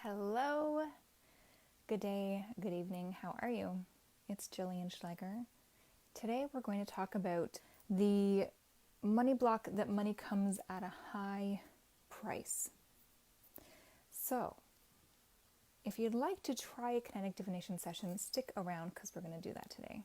Hello, good day, good evening, how are you? It's Jillian Schleger. Today we're going to talk about the money block that money comes at a high price. So, if you'd like to try a kinetic divination session, stick around because we're going to do that today.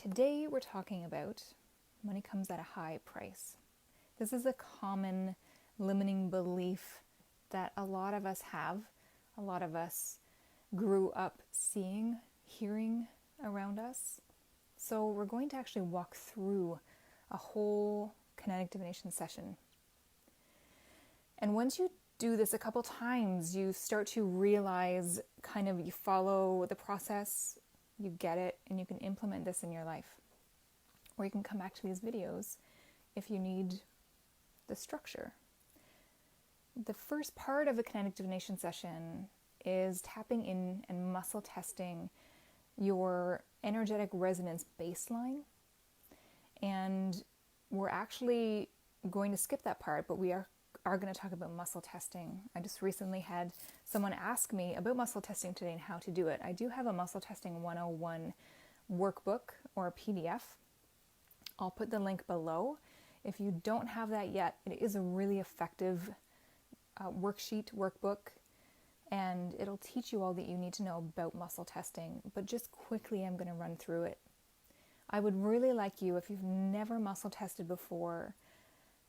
Today we're talking about money comes at a high price. This is a common limiting belief that a lot of us have, a lot of us grew up seeing, hearing around us. So we're going to actually walk through a whole kinetic divination session. And once you do this a couple times, you start to realize you follow the process, you get it, and you can implement this in your life. Or you can come back to these videos if you need the structure. The first part of a kinetic divination session is tapping in and muscle testing your energetic resonance baseline. And we're actually going to skip that part, but we are going to talk about muscle testing. I just recently had someone ask me about muscle testing today and how to do it. I do have a muscle testing 101 workbook or a PDF. I'll put the link below. If you don't have that yet, it is a really effective workbook, and it'll teach you all that you need to know about muscle testing. But just quickly, I'm going to run through it. I would really like you, if you've never muscle tested before,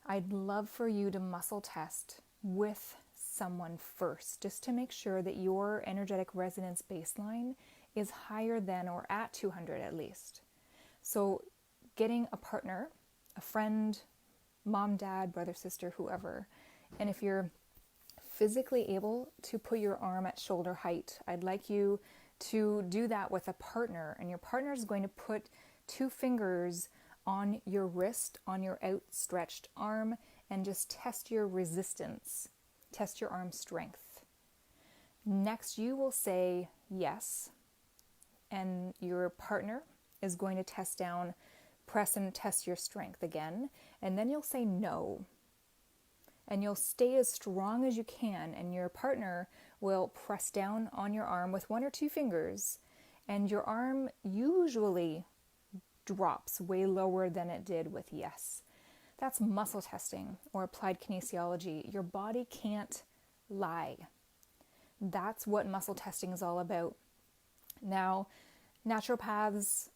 I'd love for you to muscle test with someone first, just to make sure that your energetic resonance baseline is higher than or at 200 at least. So getting a partner, a friend, mom, dad, brother, sister, whoever, and if you're physically able to put your arm at shoulder height, I'd like you to do that with a partner, and your partner is going to put 2 fingers on your wrist, on your outstretched arm, and just test your resistance, test your arm strength. Next, you will say yes, and your partner is going to press and test your strength again, and then you'll say no. And you'll stay as strong as you can, and your partner will press down on your arm with 1 or 2 fingers, and your arm usually drops way lower than it did with yes. That's muscle testing or applied kinesiology. Your body can't lie. That's what muscle testing is all about. Now, naturopaths,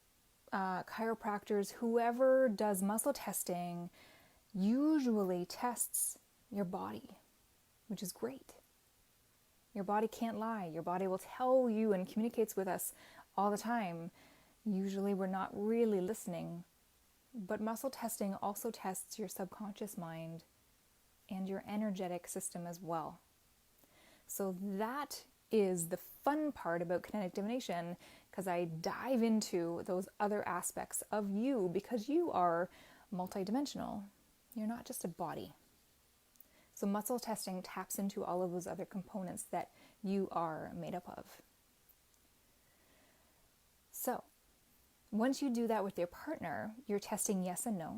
chiropractors, whoever does muscle testing usually tests your body, which is great. Your body can't lie. Your body will tell you and communicates with us all the time. Usually we're not really listening, but muscle testing also tests your subconscious mind and your energetic system as well. So that is the fun part about kinetic divination, because I dive into those other aspects of you, because you are multidimensional. You're not just a body. So muscle testing taps into all of those other components that you are made up of. So once you do that with your partner, you're testing yes and no.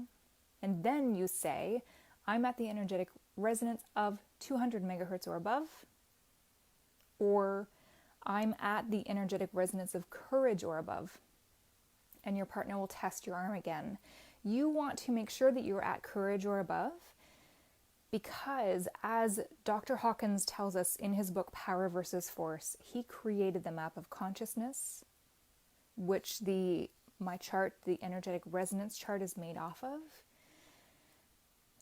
And then you say, I'm at the energetic resonance of 200 megahertz or above, or I'm at the energetic resonance of courage or above. And your partner will test your arm again. You want to make sure that you're at courage or above, because as Dr. Hawkins tells us in his book, Power versus Force, he created the map of consciousness, which my chart, the energetic resonance chart, is made off of.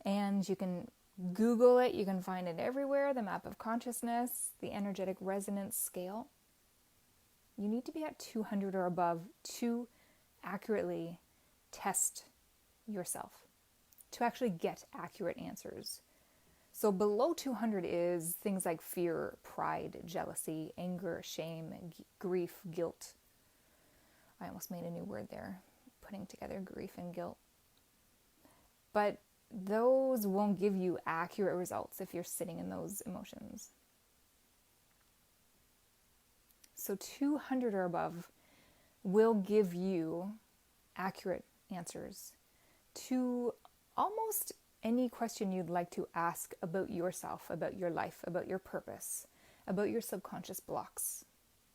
And you can Google it, you can find it everywhere, the map of consciousness, the energetic resonance scale. You need to be at 200 or above to accurately test yourself, to actually get accurate answers. So below 200 is things like fear, pride, jealousy, anger, shame, grief, guilt. I almost made a new word there. putting together grief and guilt. But those won't give you accurate results if you're sitting in those emotions. So 200 or above will give you accurate answers to almost any question you'd like to ask about yourself, about your life, about your purpose, about your subconscious blocks,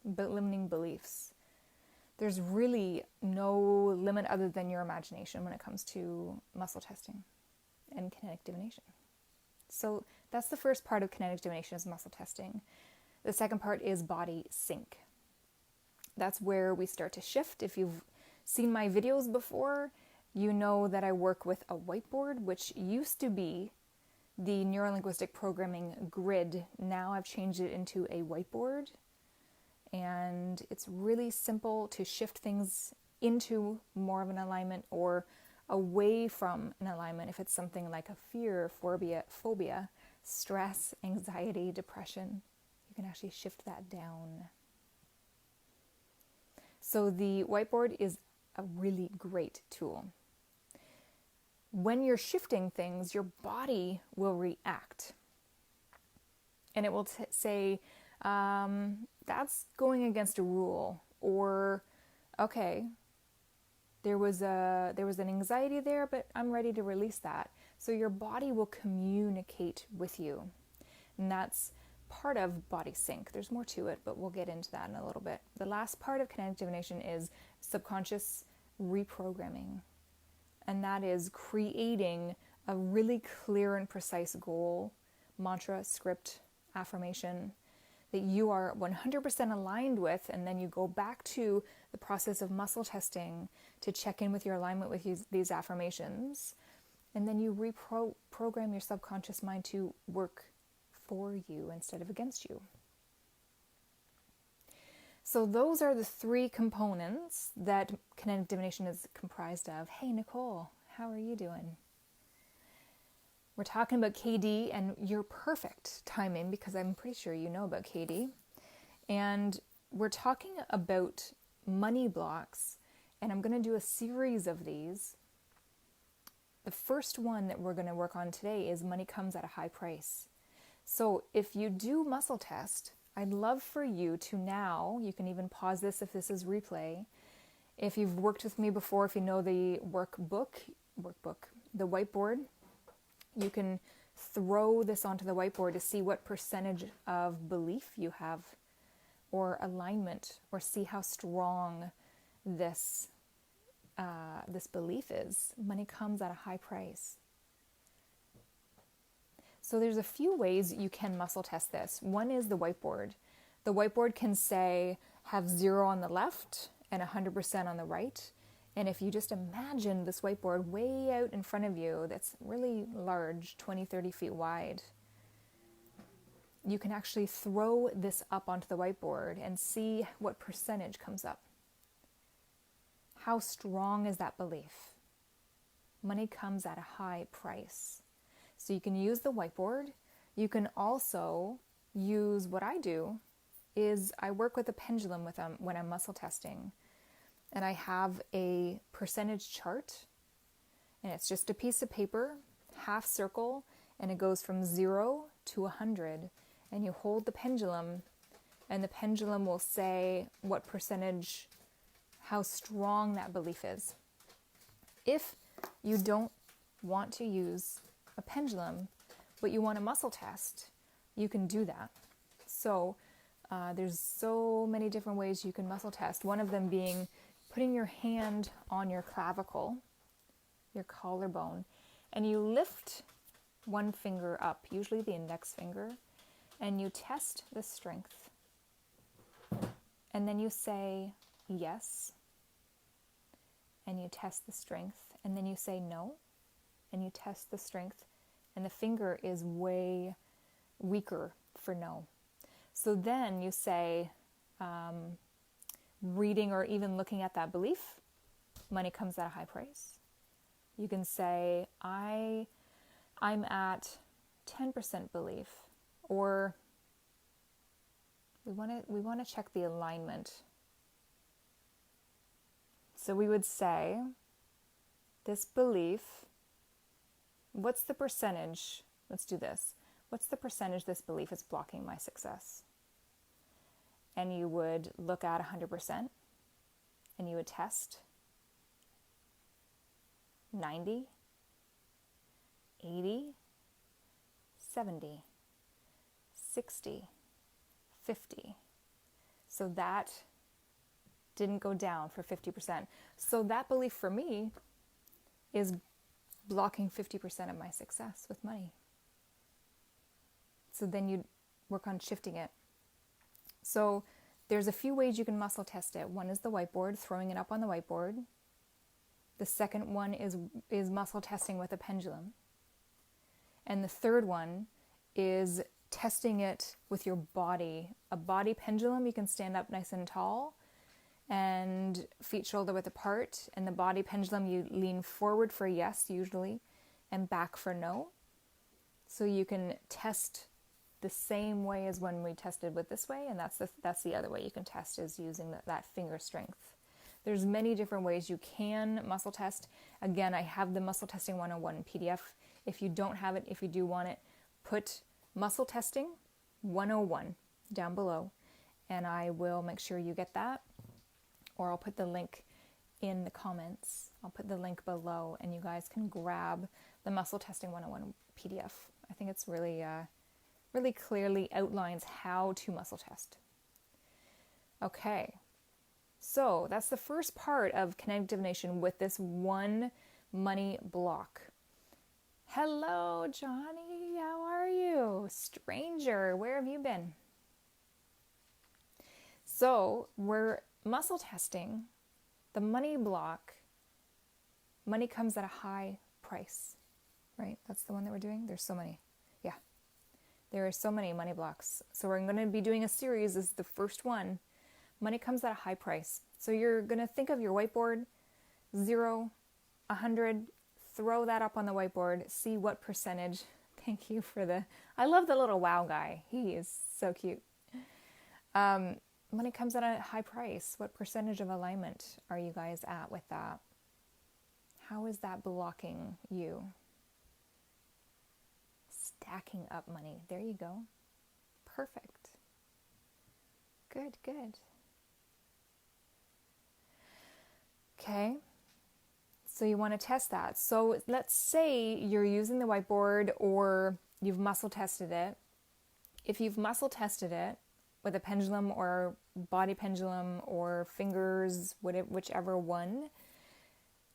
about limiting beliefs. There's really no limit other than your imagination when it comes to muscle testing and kinetic divination. So that's the first part of kinetic divination, is muscle testing. The second part is body sync. That's where we start to shift. If you've seen my videos before, you know that I work with a whiteboard, which used to be the neurolinguistic programming grid. Now I've changed it into a whiteboard, and it's really simple to shift things into more of an alignment or away from an alignment if it's something like a fear, phobia, stress, anxiety, depression. You can actually shift that down. So the whiteboard is a really great tool. When you're shifting things, your body will react. And it will say, that's going against a rule. Or, okay, there was an anxiety there, but I'm ready to release that. So your body will communicate with you. And that's part of body sync. There's more to it, but we'll get into that in a little bit. The last part of kinetic divination is subconscious reprogramming. And that is creating a really clear and precise goal, mantra, script, affirmation that you are 100% aligned with, and then you go back to the process of muscle testing to check in with your alignment with these affirmations, and then you reprogram your subconscious mind to work for you instead of against you. So those are the three components that kinetic divination is comprised of. Hey, Nicole, how are you doing? We're talking about KD, and you're perfect timing because I'm pretty sure you know about KD. And we're talking about money blocks, and I'm going to do a series of these. The first one that we're going to work on today is money comes at a high price. So if you do muscle test, I'd love for you to now, you can even pause this if this is replay. If you've worked with me before, if you know the workbook, the whiteboard, you can throw this onto the whiteboard to see what percentage of belief you have or alignment, or see how strong this belief is. Money comes at a high price. So there's a few ways you can muscle test this. One is the whiteboard. The whiteboard can say have 0 on the left and 100% on the right. And if you just imagine this whiteboard way out in front of you that's really large, 20, 30 feet wide, you can actually throw this up onto the whiteboard and see what percentage comes up. How strong is that belief? Money comes at a high price. So you can use the whiteboard. You can also use what I do is I work with a pendulum when I'm muscle testing. And I have a percentage chart, and it's just a piece of paper, half circle, and it goes from 0 to 100. And you hold the pendulum, and the pendulum will say what percentage, how strong that belief is. If you don't want to use a pendulum, but you want a muscle test, you can do that. So there's so many different ways you can muscle test. One of them being putting your hand on your clavicle, your collarbone, and you lift one finger up, usually the index finger, and you test the strength. And then you say yes, and you test the strength, and then you say no, and you test the strength, and the finger is way weaker for no. So then you say, reading or even looking at that belief, money comes at a high price. You can say, I'm at 10% belief, or we want to check the alignment. So we would say, this belief, what's the percentage? Let's do this. What's the percentage this belief is blocking my success? And you would look at 100% and you would test 90, 80, 70, 60, 50. So that didn't go down for 50%. So that belief for me is blocking 50% of my success with money. So then you work on shifting it. So there's a few ways you can muscle test it. One is the whiteboard, throwing it up on the whiteboard. The second one is muscle testing with a pendulum. And the third one is testing it with your body. A body pendulum, you can stand up nice and tall and feet shoulder width apart. And the body pendulum, you lean forward for yes, usually, and back for no. So you can test the same way as when we tested with this way, and that's the other way you can test, is using that finger strength. There's many different ways you can muscle test. Again, I have the Muscle Testing 101 PDF. If you don't have it, if you do want it, put Muscle Testing 101 down below, and I will make sure you get that, or I'll put the link in the comments. I'll put the link below, and you guys can grab the Muscle Testing 101 PDF. I think it's really clearly outlines how to muscle test. Okay, so that's the first part of Kinetic Divination with this one money block. Hello, Johnny, how are you? Stranger, where have you been? So we're muscle testing the money block. Money comes at a high price, right? That's the one that we're doing. There's so many. Yeah. There are so many money blocks. So we're going to be doing a series. This is the first one. Money comes at a high price. So you're going to think of your whiteboard, 0, 100, throw that up on the whiteboard, see what percentage. Thank you for I love the little wow guy. He is so cute. Money comes at a high price. What percentage of alignment are you guys at with that? How is that blocking you? Stacking up money. There you go. Perfect. Good, good. Okay. So you want to test that. So let's say you're using the whiteboard or you've muscle tested it. If you've muscle tested it with a pendulum or body pendulum or fingers, whichever one,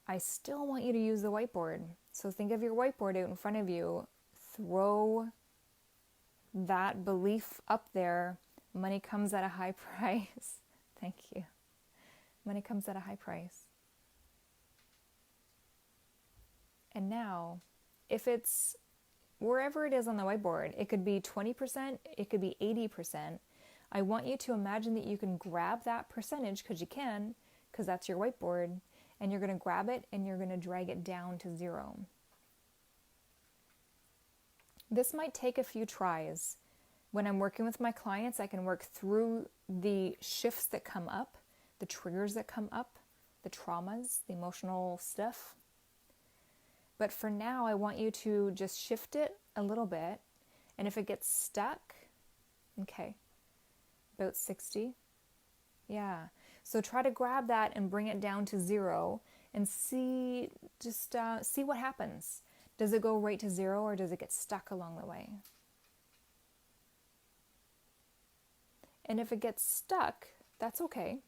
I still want you to use the whiteboard. So think of your whiteboard out in front of you. Throw that belief up there. Money comes at a high price. Thank you. Money comes at a high price. And now, if it's wherever it is on the whiteboard, it could be 20%, it could be 80%. I want you to imagine that you can grab that percentage, because you can, because that's your whiteboard, and you're going to grab it and you're going to drag it down to 0. This might take a few tries. When I'm working with my clients, I can work through the shifts that come up, the triggers that come up, the traumas, the emotional stuff. But for now, I want you to just shift it a little bit. And if it gets stuck, okay, about 60. Yeah. So try to grab that and bring it down to 0 and see what happens. Does it go right to 0 or does it get stuck along the way? And if it gets stuck, that's okay.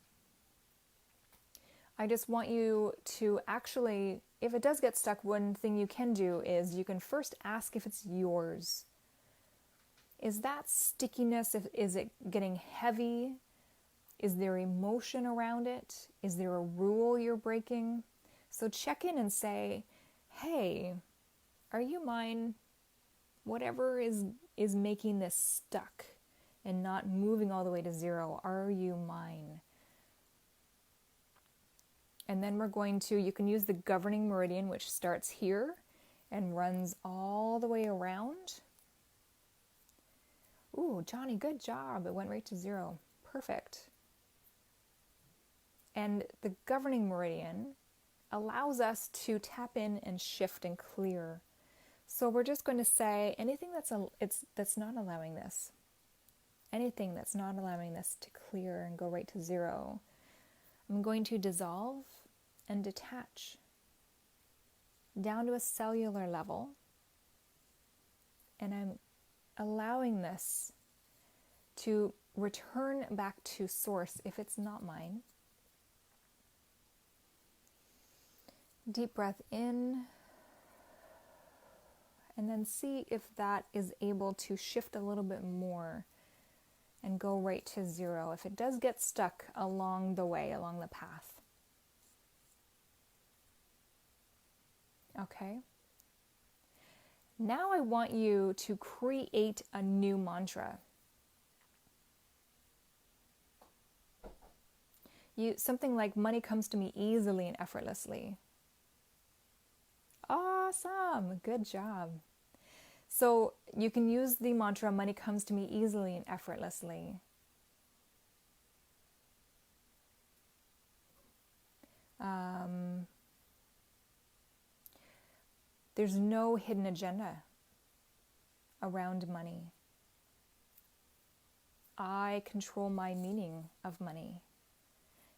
I just want you to actually, if it does get stuck, one thing you can do is you can first ask if it's yours. Is that stickiness, is it getting heavy? Is there emotion around it? Is there a rule you're breaking? So check in and say, hey, are you mine? Whatever is making this stuck and not moving all the way to 0, are you mine? And then you can use the governing meridian, which starts here and runs all the way around. Ooh, Johnny, good job. It went right to 0. Perfect. And the governing meridian allows us to tap in and shift and clear. So we're just going to say anything that's not allowing this. Anything that's not allowing this to clear and go right to zero, I'm going to dissolve and detach down to a cellular level. And I'm allowing this to return back to source if it's not mine. Deep breath in, and then see if that is able to shift a little bit more and go right to zero if it does get stuck along the way, along the path. Okay. Now I want you to create a new mantra. Something like money comes to me easily and effortlessly. Awesome, good job. So you can use the mantra, money comes to me easily and effortlessly. There's no hidden agenda around money. I control my meaning of money.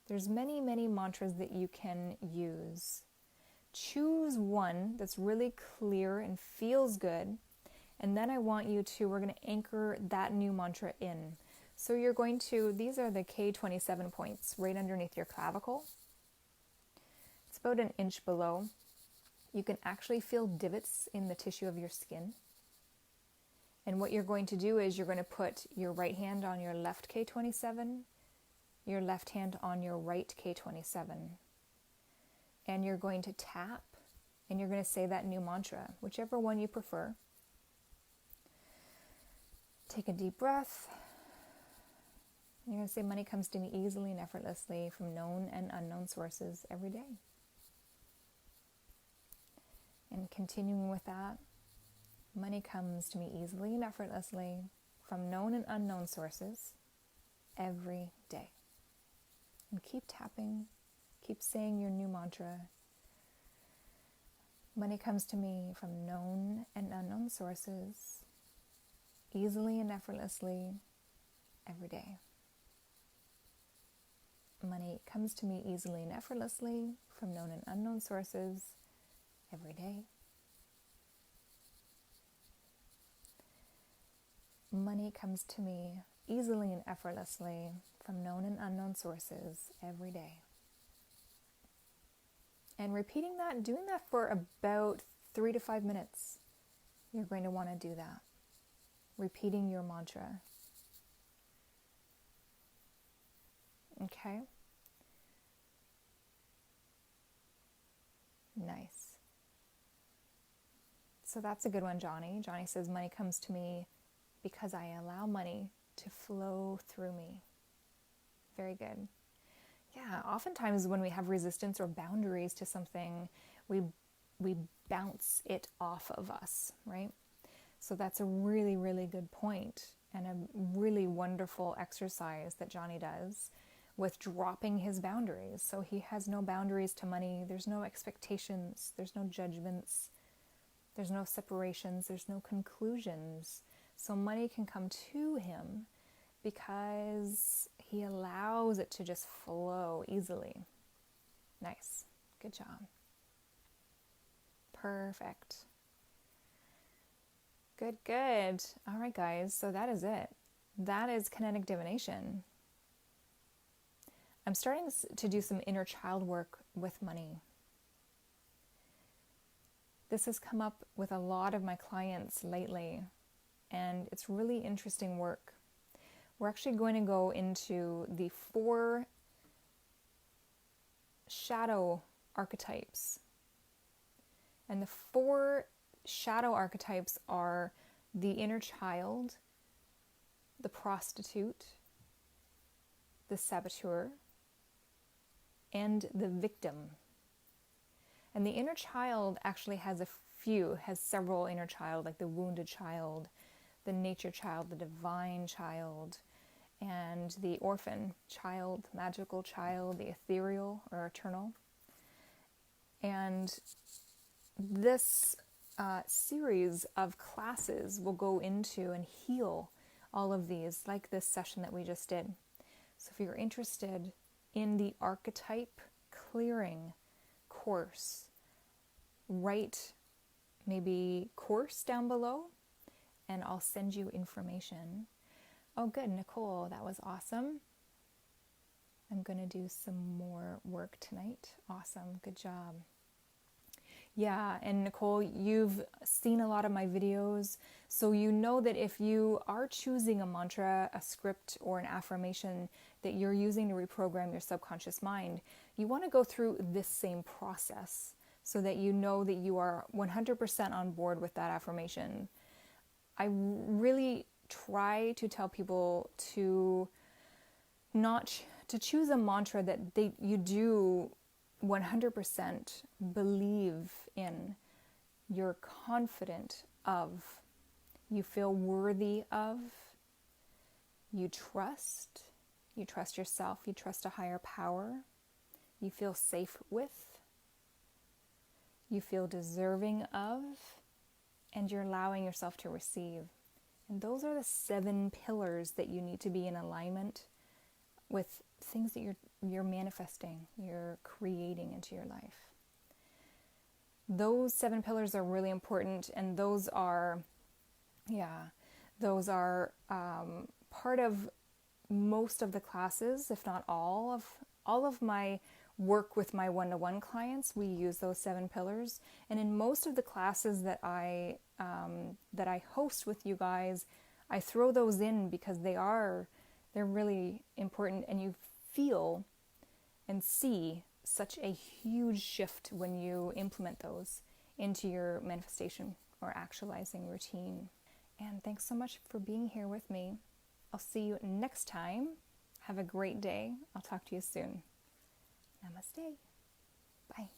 There's many, many mantras that you can use. Choose one that's really clear and feels good. And then we're going to anchor that new mantra in. So you're going to, these are the K27 points right underneath your clavicle. It's about an inch below. You can actually feel divots in the tissue of your skin. And what you're going to do is you're going to put your right hand on your left K27, your left hand on your right K27. And you're going to tap and you're going to say that new mantra, whichever one you prefer. Take a deep breath. You're going to say, money comes to me easily and effortlessly from known and unknown sources every day. And continuing with that, money comes to me easily and effortlessly from known and unknown sources every day. And keep tapping, keep saying your new mantra. Money comes to me from known and unknown sources easily and effortlessly every day. Money comes to me easily and effortlessly from known and unknown sources every day. Money comes to me easily and effortlessly from known and unknown sources every day. And repeating that, doing that for about 3 to 5 minutes. You're going to want to do that. Repeating your mantra. Okay? Nice. So that's a good one, Johnny. Johnny says, money comes to me because I allow money to flow through me. Very good. Yeah, oftentimes when we have resistance or boundaries to something, we bounce it off of us, right? So that's a really, really good point and a really wonderful exercise that Johnny does with dropping his boundaries. So he has no boundaries to money. There's no expectations. There's no judgments. There's no separations. There's no conclusions. So money can come to him because he allows it to just flow easily. Nice. Good job. Perfect. Good, good. All right, guys. So that is it. That is kinetic divination. I'm starting to do some inner child work with money. This has come up with a lot of my clients lately, and it's really interesting work. We're actually going to go into the 4 shadow archetypes. And the 4 shadow archetypes are the inner child, the prostitute, the saboteur, and the victim. And the inner child actually has several inner child, like the wounded child, the nature child, the divine child, and the orphan child, magical child, the ethereal or eternal. And this series of classes will go into and heal all of these, like this session that we just did. So if you're interested in the archetype clearing course, write maybe course down below and I'll send you information. Oh good, Nicole, that was awesome. I'm going to do some more work tonight. Awesome, good job. Yeah, and Nicole, you've seen a lot of my videos, so you know that if you are choosing a mantra, a script, or an affirmation that you're using to reprogram your subconscious mind, you want to go through this same process so that you know that you are 100% on board with that affirmation. I really try to tell people to to choose a mantra that you do 100% believe in, you're confident of, you feel worthy of, you trust yourself, you trust a higher power, you feel safe with, you feel deserving of, and you're allowing yourself to receive. And those are the 7 pillars that you need to be in alignment with things that you're manifesting, you're creating into your life. Those 7 pillars are really important, and those are part of most of the classes, if not all of my work with my one-to-one clients. We use those 7 pillars, and in most of the classes that I host with you guys, I throw those in because they're really important, and you feel and see such a huge shift when you implement those into your manifestation or actualizing routine. And thanks so much for being here with me. I'll see you next time. Have a great day. I'll talk to you soon. Namaste. Bye.